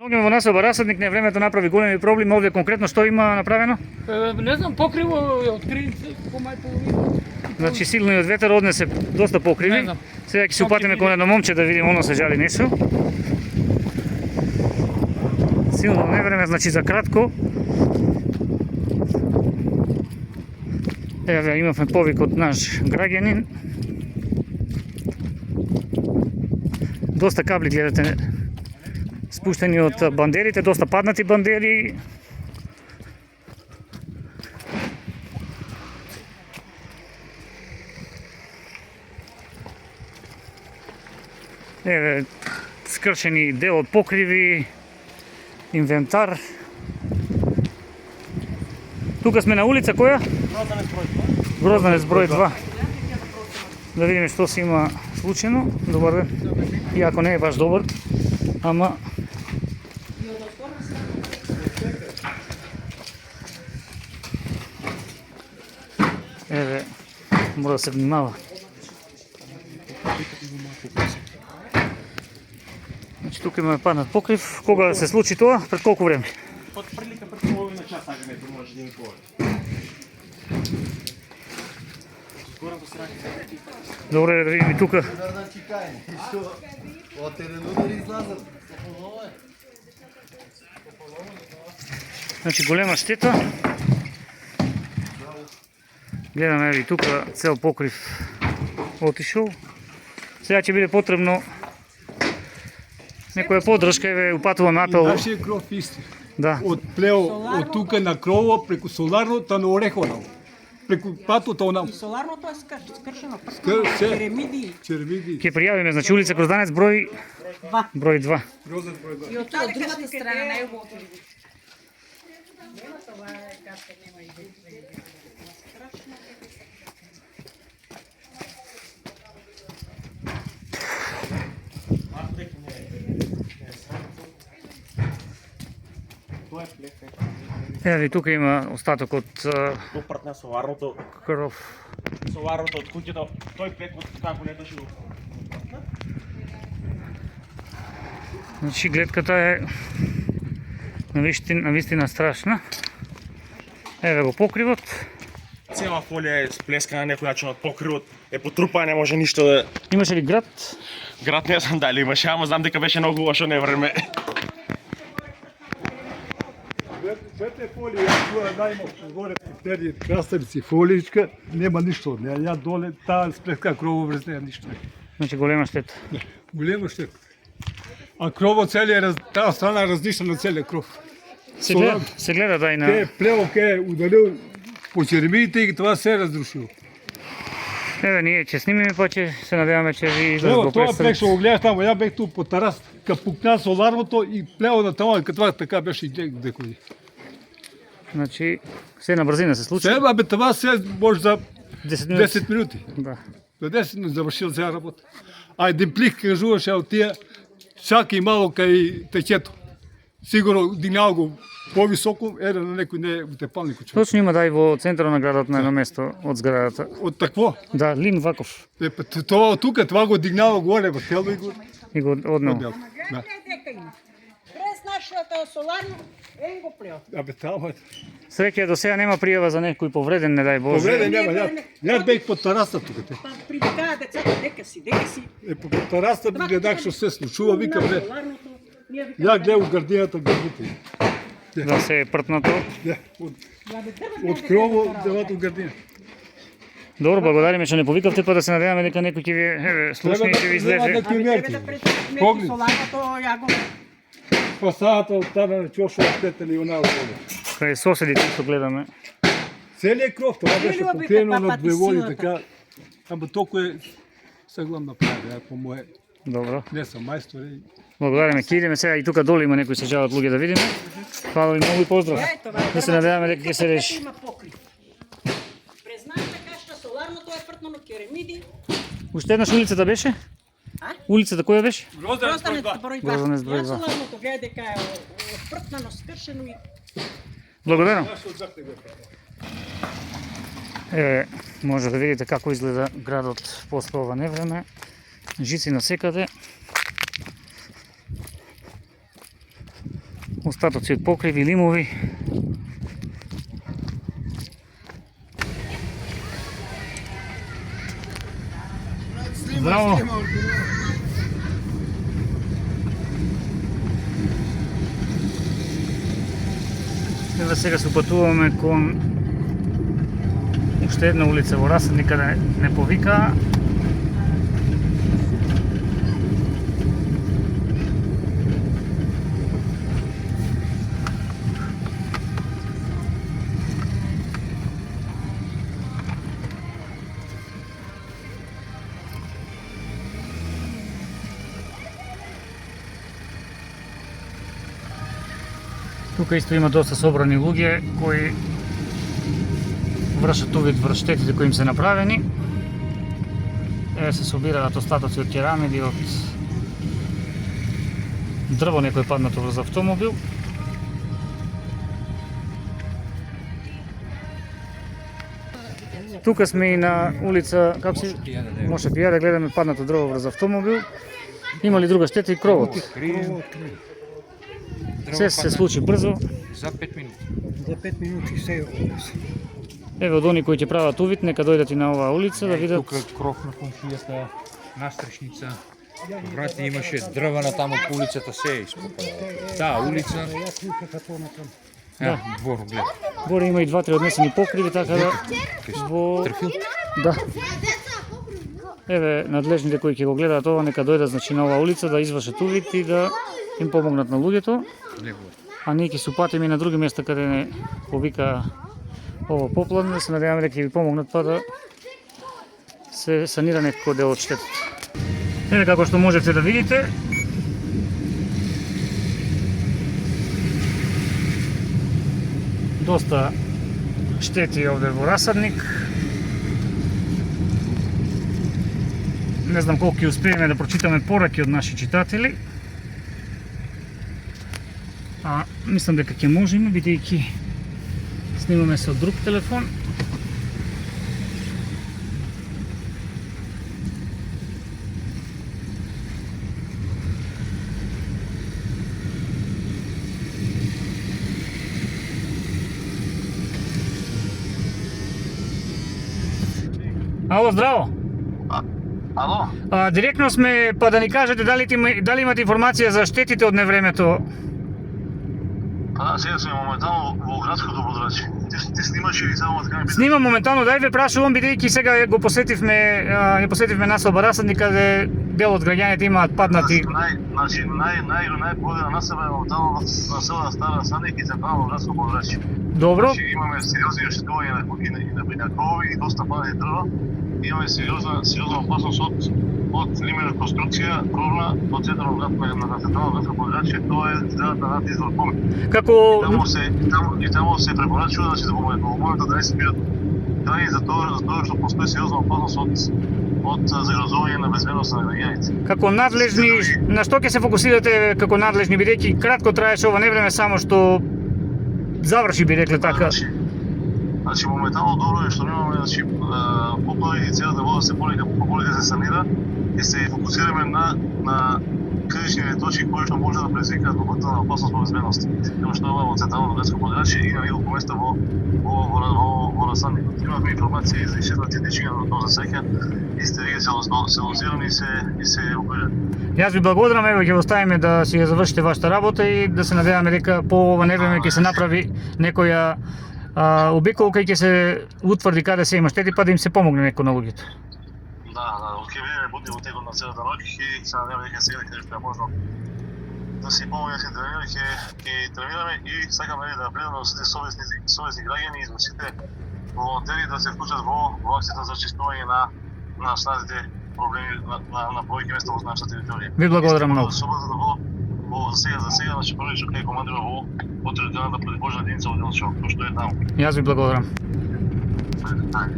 Доаѓаме во населба Расадник, не времето направи големи проблеми. Овде конкретно што има направено? Не знам, покриво е открили по мај половина. Значи силниот ветер однесе доста покриви. Сега ќе се упатиме кон едно момче да видиме оно се жали нешто. Силно невреме, значи за кратко. Еве имавме повик од наш граѓанин. Доста кабли гледате спуштени од бандерите, доста паднати бандери. Еве скршени дел од покриви, инвентар. Тука сме на улица која? Грозданец број 2. Да видиме што се има случајно. Добар ден. Иако не е баш добар, ама еве мора да се внимава. Значи тука имаме паднат покрив. Кога се случи тоа? Пред колку време? Под прилика пред половина час, агането може да им повеќе. Добре, да видим и тука. Значи голема штета. Гледаме и тука цел покрив отишол. Сега ќе биде потребно некоја поддршка, еве упатувам апел. Нашиот кров исти. Да. Од плео, од тука на крово, преку соларното на Орехово. Преку патот онам. Соларното е скршено, Се. черемиди. Червиди. Ќе пријавиме, значи улица Грозданец број 2. Грозен број 2. И од другата страна на его. Нема това каска, нема и страшно. Еве и тука има остаток од Допрат на соларното, кров. соларното од куќето, тој плек од како не дошил. Значи гледката е навистина страшна. Еве го покривот. Цела фолија е сплескана на некој начин од покривот, е потрупана, не може ништо да... Имаше ли град? Град не знам дали имаше, ама знам дека беше многу лошо невреме. Двете фолии, ја туа најмав горе теди краставици фолиичка, нема ништо од неја. Ја доле таа сплеска крово врз неја ништо. Значи голема штета. Голема штета. А кровот целиот таа страна разништа на целиот кров. Се гледа да и на... Ке плево ке удалил по черемиите и тоа се разрушило. Еве ние ќе снимиме, па ќе се надеваме че ви излез Ево го тоа представи. плек што го гледаш таму, ја бех ту по тарас, ка пукна соларното и плево на таму, ка тоа така беше и декој. Значи се на брзина се случи. Се, бе, това се може за 10 минути. 10 минути. Да. За 10 минути завршил цела работа. А еден плик кажуваше од тие, чака и мало кај течето. Сигурно дигнал го повисоко, еде на некој не утепалник. Точно има да и во центарот на градот на едно место од зградата. Од такво. Да, Лин Ваков. Тоа тука, това го дигнало горе во тело и го однел. однел. Да. Дека има. През нашата соларно, го плео. Абе, таму. Среќа до сега нема пријава за некој повреден, не дај Боже. Повреден нема, ја бех по тараста тука. Па привикаа децата, дека си. По тараста гледах што се случува, вика бе. Ја гледам гардината градите. Да се е пртнато. Од крово девато гардина. Добро, благодариме што не повикавте, па да се надеваме дека некој ќе ви слушне и ќе ви излезе. Погни. Соларното ја го Фасадата од тада на чошо оштетени она околу. Кај соседите што гледаме. Целиот кров, тоа беше покриено на двеволи, така. Ама толку е сеглам направи, ако мое. Добро. Не сум мајстор. Благодариме, ќе идеме сега и тука долу има некои се жалат луѓе да видиме. Фала ви многу и поздрав. Да се надеваме дека ќе се реши. Признајте кашта соларното е пртнано керамиди. Уште еднаш улицата беше? Улицата која беше? Грозданец број 2. Грозданец број 2. Ја соларното гледа дека е пртнано, скршено и... Благодарам. Еве, може да видите како изгледа градот после ова невреме. Жици насекаде. Остатоци од покриви, лимови. Здраво! Ева сега се упатуваме кон уште една улица во Расад, никаде не повика. Тука исто има доста собрани луѓе кои вршат увид врз штетите кои им се направени. Еве се собираат остатоци од керамиди, од дрво некој паднато врз автомобил. Тука сме и на улица, како се може би да гледаме паднато дрво врз автомобил. Има ли друга штета и кровот? Се случи брзо. За 5 минути. За 5 минути се Еве од они кои ќе прават увид, нека дојдат и на оваа улица да видат. Тука кров на комшијата, настрешница. Брате, имаше дрвена таму по улицата, се е испопала. Таа улица, Да. двор, глед. Горе има и 2-3 однесени покриви, така да во Трфил? да. Еве надлежните кои ќе го гледаат ова, нека дојдат значи на оваа улица да извршат увид и да им помогнат на луѓето. А ние ќе се упатиме и на други места каде не повика ово поплан, да се надеваме дека ќе ви помогнат па да се санира некој дел од штетата. Еве како што можете да видите, доста штети овде во Расадник. Не знам колку ќе успееме да прочитаме пораки од наши читатели. А мислам дека ќе можеме, бидејќи снимаме се од друг телефон. Ало, здраво! Ало? Директно сме, па да ни кажете дали имате информација за штетите од невремето. Па да, сега сме моментално во градското подрачје. Ти снимаш или само така ми Снимам моментално, дај ве прашувам, бидејќи сега го посетивме населба Расадник, каде дел од граѓаните имаат паднати. Најпогледа насебе моментално на села Стара Расадник и централно градско подрачје. Добро. Значи имаме сериозни оштетувања на крови и доста падани дрва. Имаме сериозна опасност од лимена конструкција, кровна, од централно град на централно градско подрачје, тоа е зградата над извор Коми. Како Таму се препорачува да во моментот да не се бидат крај затоа што постои сериозна опасност од загрозување на безбедноста на граѓаните. како надлежни, на што ќе се фокусирате како надлежни, бидејќи кратко траеше ова невреме, само што заврши, би рекле така. Значи моментално добро е што немаме поплави и целата вода се полека се санира и се фокусираме на критичните точки кои што може да предизвикаат допълнителна опасност по безбедност. Како што ова во централно градско подрачје и на неколку места во Расадник. Имавме информација и за исчезнати дечиња, но тоа за среќа и сте веќе се лозирани и се евакуирани. Јас ви благодарам, еве ќе оставиме да си ја завршите вашата работа и да се надеваме дека по ова невреме ќе се направи некоја обиколка и ќе се утврди каде се има штети, па да им се помогне некој на луѓето. Да, ќе бидеме будни во текот на целата ноќ и се надевам дека сега каде што е можно да се помогне да се тренираме, ќе тренираме и сакаме да апелираме до сите совесни граѓани и до сите волонтери да се вклучат во акцијата за чистување на останатите проблеми на повеќе места во нашата територија. Ви благодарам многу. За сега, значи први што кај командира во територијната противпожарна единица во Делчо, кој што е таму. Јас ви благодарам. Така.